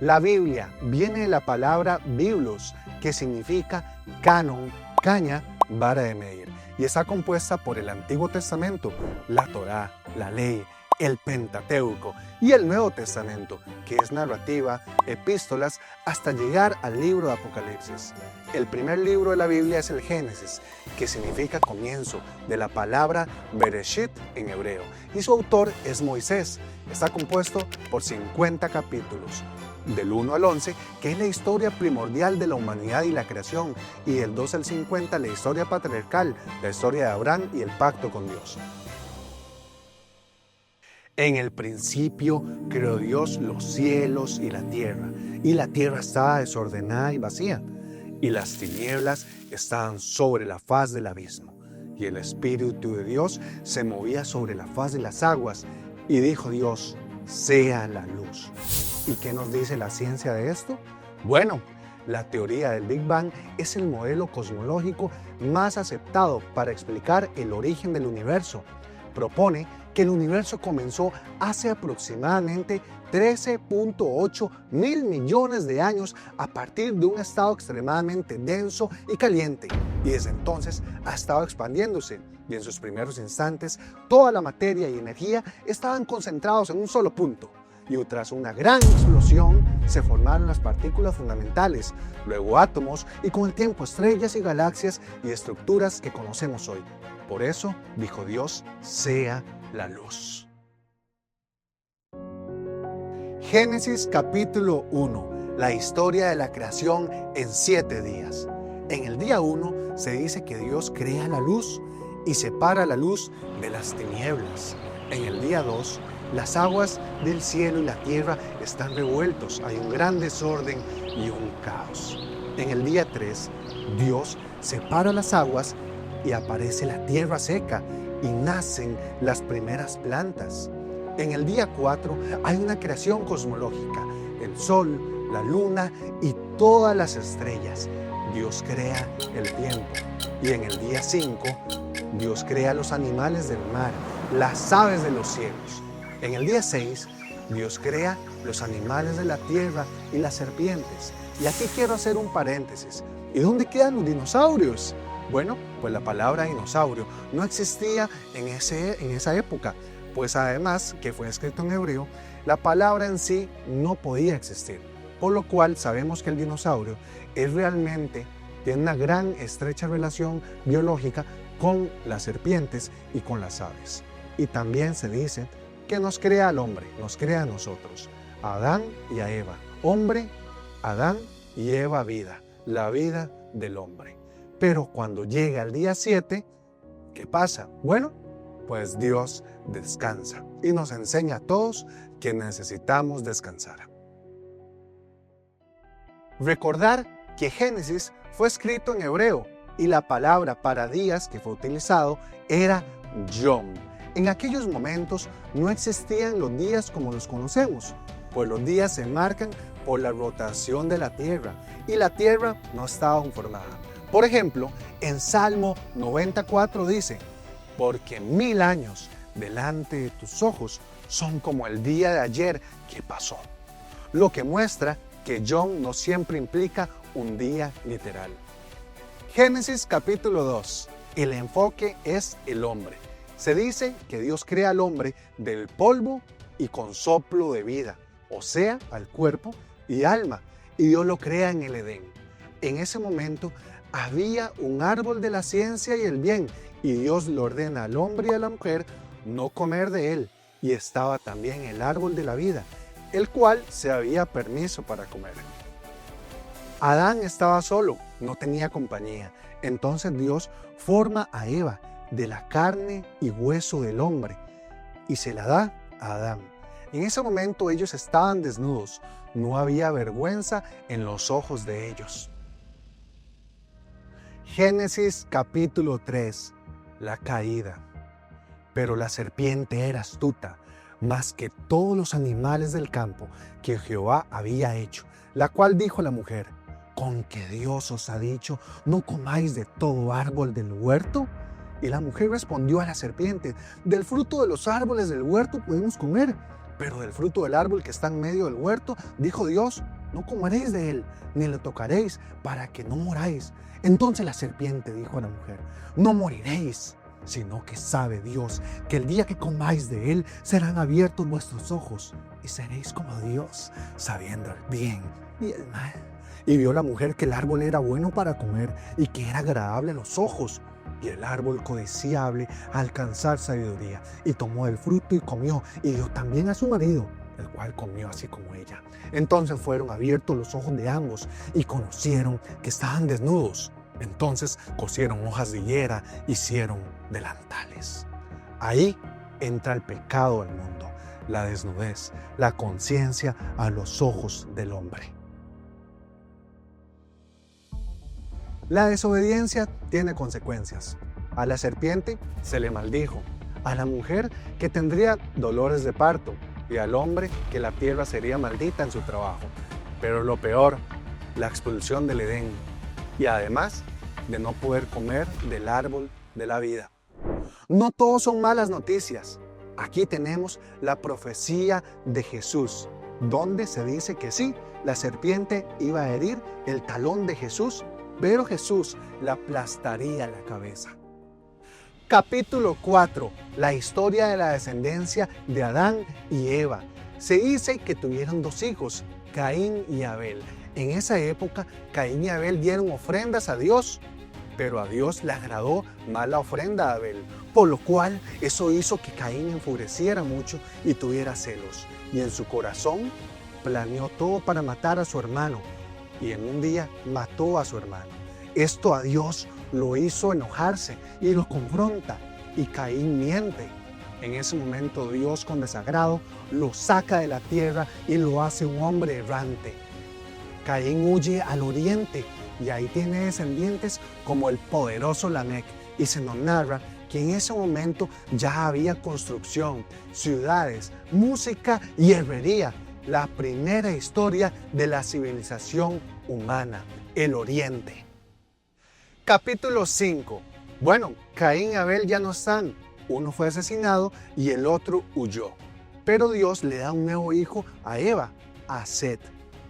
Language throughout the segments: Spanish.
La Biblia viene de la palabra biblos, que significa canon, caña, vara de medir, y está compuesta por el Antiguo Testamento, la Torá, la Ley, el Pentateuco y el Nuevo Testamento, que es narrativa, epístolas, hasta llegar al libro de Apocalipsis. El primer libro de la Biblia es el Génesis, que significa comienzo, de la palabra Bereshit en hebreo, y su autor es Moisés. Está compuesto por 50 capítulos, del 1 al 11, que es la historia primordial de la humanidad y la creación, y del 2 al 50 la historia patriarcal, la historia de Abraham y el pacto con Dios. En el principio creó Dios los cielos y la tierra estaba desordenada y vacía, y las tinieblas estaban sobre la faz del abismo, y el Espíritu de Dios se movía sobre la faz de las aguas, y dijo Dios, sea la luz. ¿Y qué nos dice la ciencia de esto? Bueno, la teoría del Big Bang es el modelo cosmológico más aceptado para explicar el origen del universo. Propone que el universo comenzó hace aproximadamente 13.8 mil millones de años a partir de un estado extremadamente denso y caliente, y desde entonces ha estado expandiéndose, y en sus primeros instantes toda la materia y energía estaban concentrados en un solo punto, y tras una gran explosión se formaron las partículas fundamentales, luego átomos y con el tiempo estrellas y galaxias y estructuras que conocemos hoy. Por eso dijo Dios, sea la luz. Génesis capítulo 1, la historia de la creación en 7 días. En el día 1 se dice que Dios crea la luz y separa la luz de las tinieblas. En el día 2, las aguas del cielo y la tierra están revueltos, hay un gran desorden y un caos. En el día 3, Dios separa las aguas y aparece la tierra seca y nacen las primeras plantas. En el día 4 hay una creación cosmológica, el sol, la luna y todas las estrellas. Dios crea el tiempo. Y en el día 5, Dios crea los animales del mar, las aves de los cielos. En el día 6, Dios crea los animales de la tierra y las serpientes. Y aquí quiero hacer un paréntesis. ¿Y dónde quedan los dinosaurios? Bueno, pues la palabra dinosaurio no existía en esa época, pues además que fue escrito en hebreo, la palabra en sí no podía existir, por lo cual sabemos que el dinosaurio tiene una gran estrecha relación biológica con las serpientes y con las aves. Y también se dice que nos crea al hombre, nos crea a nosotros, a Adán y a Eva. Hombre, Adán y Eva vida, la vida del hombre. Pero cuando llega el día 7, ¿qué pasa? Bueno, pues Dios descansa y nos enseña a todos que necesitamos descansar. Recordar que Génesis fue escrito en hebreo y la palabra para días que fue utilizado era yom. En aquellos momentos no existían los días como los conocemos, pues los días se marcan por la rotación de la tierra y la tierra no estaba formada. Por ejemplo, en Salmo 94 dice, porque 1000 años delante de tus ojos son como el día de ayer que pasó. Lo que muestra que yom no siempre implica un día literal. Génesis capítulo 2. El enfoque es el hombre. Se dice que Dios crea al hombre del polvo y con soplo de vida, o sea, al cuerpo y alma, y Dios lo crea en el Edén. En ese momento había un árbol de la ciencia y el bien, y Dios le ordena al hombre y a la mujer no comer de él, y estaba también el árbol de la vida, el cual se había permiso para comer. Adán estaba solo, no tenía compañía, entonces Dios forma a Eva de la carne y hueso del hombre, y se la da a Adán. En ese momento ellos estaban desnudos, no había vergüenza en los ojos de ellos. Génesis capítulo 3, la caída. Pero la serpiente era astuta, más que todos los animales del campo que Jehová había hecho, la cual dijo a la mujer, ¿con que Dios os ha dicho, no comáis de todo árbol del huerto? Y la mujer respondió a la serpiente, del fruto de los árboles del huerto podemos comer, Pero del fruto del árbol que está en medio del huerto, dijo Dios, no comeréis de él, ni lo tocaréis, para que no moráis. Entonces la serpiente dijo a la mujer, no moriréis, sino que sabe Dios que el día que comáis de él serán abiertos vuestros ojos y seréis como Dios, sabiendo el bien y el mal. Y vio la mujer que el árbol era bueno para comer y que era agradable a los ojos, y el árbol codiciable a alcanzar sabiduría. Y tomó el fruto y comió, y dio también a su marido, el cual comió así como ella. Entonces fueron abiertos los ojos de ambos y conocieron que estaban desnudos. Entonces cosieron hojas de higuera, hicieron delantales. Ahí entra el pecado al mundo, la desnudez, la conciencia a los ojos del hombre. La desobediencia tiene consecuencias. A la serpiente se le maldijo, a la mujer que tendría dolores de parto y al hombre que la tierra sería maldita en su trabajo. Pero lo peor, la expulsión del Edén y además de no poder comer del árbol de la vida. No todos son malas noticias. Aquí tenemos la profecía de Jesús, donde se dice que sí, la serpiente iba a herir el talón de Jesús, pero Jesús le aplastaría la cabeza. Capítulo 4. La historia de la descendencia de Adán y Eva. Se dice que tuvieron 2 hijos, Caín y Abel. En esa época, Caín y Abel dieron ofrendas a Dios, pero a Dios le agradó más la ofrenda a Abel, por lo cual eso hizo que Caín enfureciera mucho y tuviera celos. Y en su corazón planeó todo para matar a su hermano. Y en un día mató a su hermano. Esto a Dios lo hizo enojarse y lo confronta. Y Caín miente. En ese momento Dios, con desagrado, lo saca de la tierra y lo hace un hombre errante. Caín huye al oriente y ahí tiene descendientes como el poderoso Lamec. Y se nos narra que en ese momento ya había construcción, ciudades, música y herrería. La primera historia de la civilización humana, el Oriente. Capítulo 5. Bueno, Caín y Abel ya no están. Uno fue asesinado y el otro huyó. Pero Dios le da un nuevo hijo a Eva, a Set.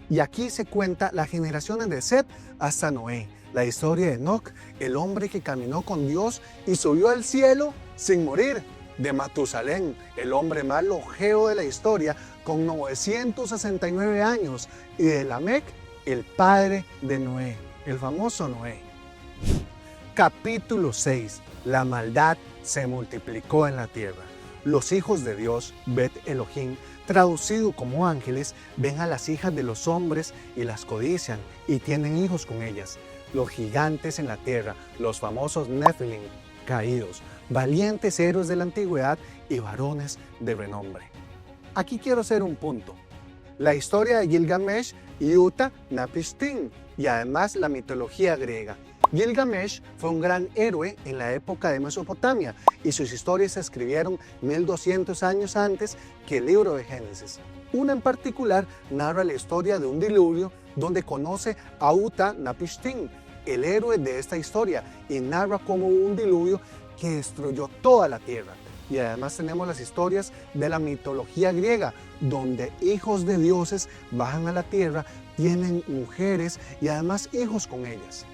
Y aquí se cuenta las generaciones de Set hasta Noé. La historia de Enoc, el hombre que caminó con Dios y subió al cielo sin morir. De Matusalén, el hombre más longevo de la historia, con 969 años, y de Lamec, el padre de Noé, el famoso Noé. Capítulo 6. La maldad se multiplicó en la tierra. Los hijos de Dios, Bet Elohim, traducido como ángeles, ven a las hijas de los hombres y las codician y tienen hijos con ellas. Los gigantes en la tierra, los famosos Nephilim, caídos, valientes héroes de la antigüedad y varones de renombre. Aquí quiero hacer un punto. La historia de Gilgamesh y Uta-Napishtim y además la mitología griega. Gilgamesh fue un gran héroe en la época de Mesopotamia y sus historias se escribieron 1200 años antes que el libro de Génesis. Una en particular narra la historia de un diluvio donde conoce a Uta-Napishtim, el héroe de esta historia, y narra cómo hubo un diluvio que destruyó toda la tierra. Y además tenemos las historias de la mitología griega, donde hijos de dioses bajan a la tierra, tienen mujeres y además hijos con ellas.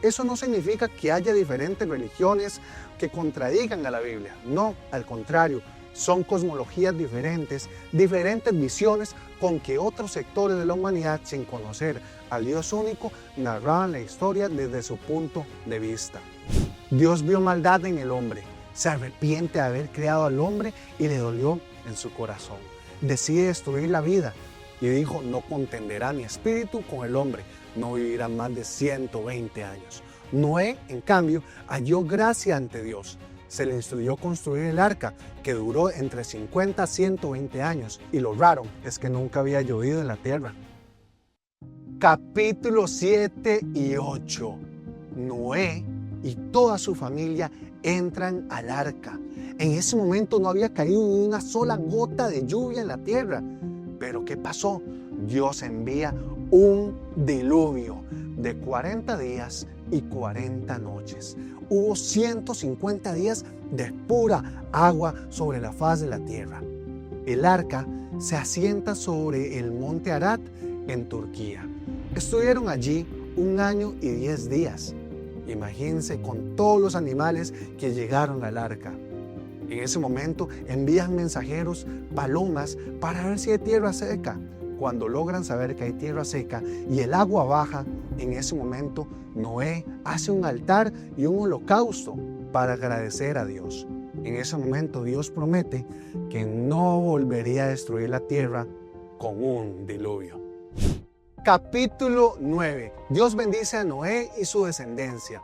Eso no significa que haya diferentes religiones que contradigan a la Biblia. No, al contrario, son cosmologías diferentes, diferentes visiones con que otros sectores de la humanidad, sin conocer al Dios único, narraban la historia desde su punto de vista. Dios vio maldad en el hombre, se arrepiente de haber creado al hombre y le dolió en su corazón. Decide destruir la vida y dijo, no contenderá mi espíritu con el hombre, no vivirá más de 120 años. Noé, en cambio, halló gracia ante Dios. Se le instruyó construir el arca, que duró entre 50 a 120 años, y lo raro es que nunca había llovido en la tierra. Capítulos 7 y 8. Noé y toda su familia entran al arca. En ese momento no había caído ni una sola gota de lluvia en la tierra. Pero ¿qué pasó? Dios envía un diluvio de 40 días y 40 noches. Hubo 150 días de pura agua sobre la faz de la tierra. El arca se asienta sobre el monte Arad en Turquía. Estuvieron allí 1 año y 10 días. Imagínense con todos los animales que llegaron al arca. En ese momento envían mensajeros, palomas, para ver si hay tierra seca. Cuando logran saber que hay tierra seca y el agua baja, en ese momento Noé hace un altar y un holocausto para agradecer a Dios. En ese momento Dios promete que no volvería a destruir la tierra con un diluvio. Capítulo 9. Dios bendice a Noé y su descendencia.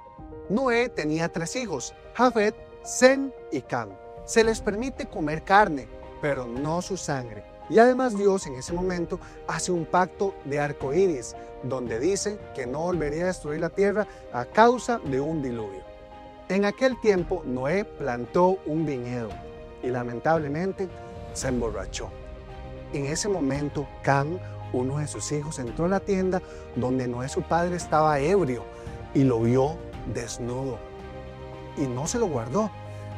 Noé tenía 3 hijos, Jafet, Sem y Cam. Se les permite comer carne, pero no su sangre. Y además Dios en ese momento hace un pacto de arco iris, donde dice que no volvería a destruir la tierra a causa de un diluvio. En aquel tiempo Noé plantó un viñedo y lamentablemente se emborrachó. En ese momento Cam, uno de sus hijos, entró a la tienda donde Noé su padre estaba ebrio y lo vio desnudo. Y no se lo guardó,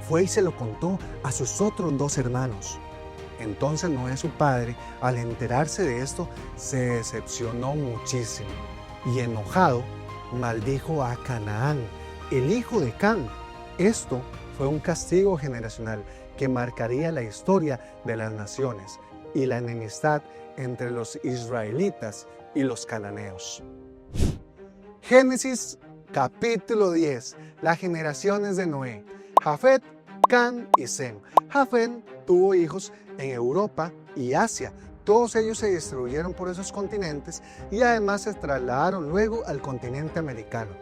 fue y se lo contó a sus otros 2 hermanos. Entonces Noé su padre, al enterarse de esto, se decepcionó muchísimo y enojado maldijo a Canaán, el hijo de Cam. Esto fue un castigo generacional que marcaría la historia de las naciones y la enemistad entre los israelitas y los cananeos. Génesis capítulo 10. Las generaciones de Noé. Jafet, Cam y Sem. Jafet tuvo hijos en Europa y Asia. Todos ellos se distribuyeron por esos continentes y además se trasladaron luego al continente americano.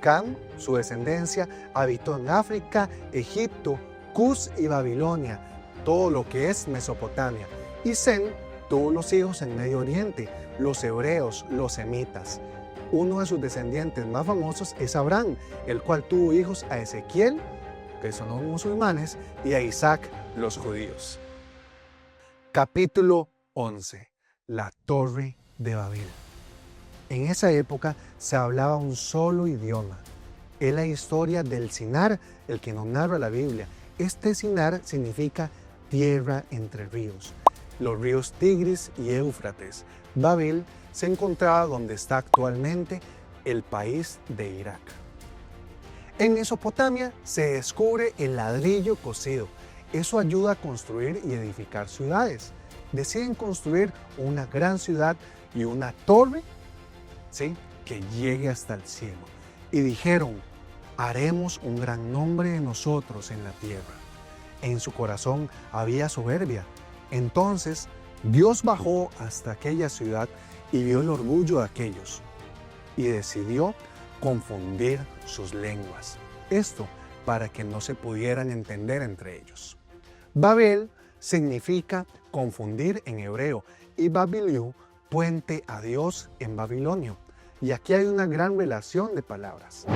Cam, su descendencia, habitó en África, Egipto, Cus y Babilonia, todo lo que es Mesopotamia. Y Sem tuvo los hijos en Medio Oriente, los hebreos, los semitas. Uno de sus descendientes más famosos es Abraham, el cual tuvo hijos a Ezequiel, que son los musulmanes, y a Isaac, los judíos. Capítulo 11. La Torre de Babel. En esa época se hablaba un solo idioma. Es la historia del Sinar, el que nos narra la Biblia. Este Sinar significa tierra entre ríos. Los ríos Tigris y Éufrates. Babel se encontraba donde está actualmente el país de Irak. En Mesopotamia se descubre el ladrillo cocido. Eso ayuda a construir y edificar ciudades. Deciden construir una gran ciudad y una torre, ¿sí?, que llegue hasta el cielo. Y dijeron, haremos un gran nombre de nosotros en la tierra. En su corazón había soberbia. Entonces Dios bajó hasta aquella ciudad y vio el orgullo de aquellos y decidió confundir sus lenguas. Esto para que no se pudieran entender entre ellos. Babel significa confundir en hebreo y Babiliu, puente a Dios en babilonio. Y aquí hay una gran relación de palabras.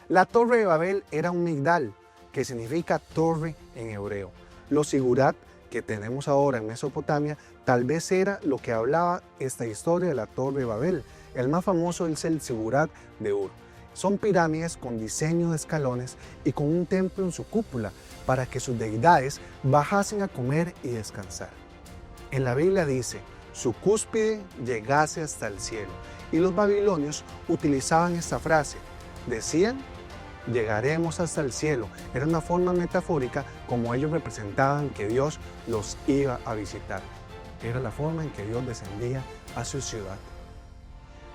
La torre de Babel era un migdal, que significa torre en hebreo. Los sigurat que tenemos ahora en Mesopotamia tal vez era lo que hablaba esta historia de la torre de Babel. El más famoso es el sigurat de Ur. Son pirámides con diseño de escalones y con un templo en su cúpula para que sus deidades bajasen a comer y descansar. En la Biblia dice, su cúspide llegase hasta el cielo. Y los babilonios utilizaban esta frase. Decían, llegaremos hasta el cielo. Era una forma metafórica como ellos representaban que Dios los iba a visitar. Era la forma en que Dios descendía a su ciudad.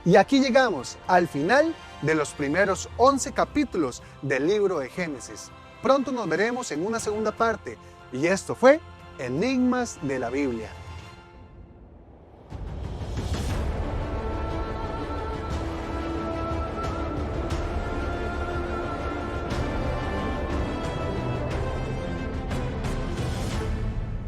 Y aquí llegamos al final de los primeros 11 capítulos del libro de Génesis. Pronto nos veremos en una segunda parte. Y esto fue Enigmas de la Biblia.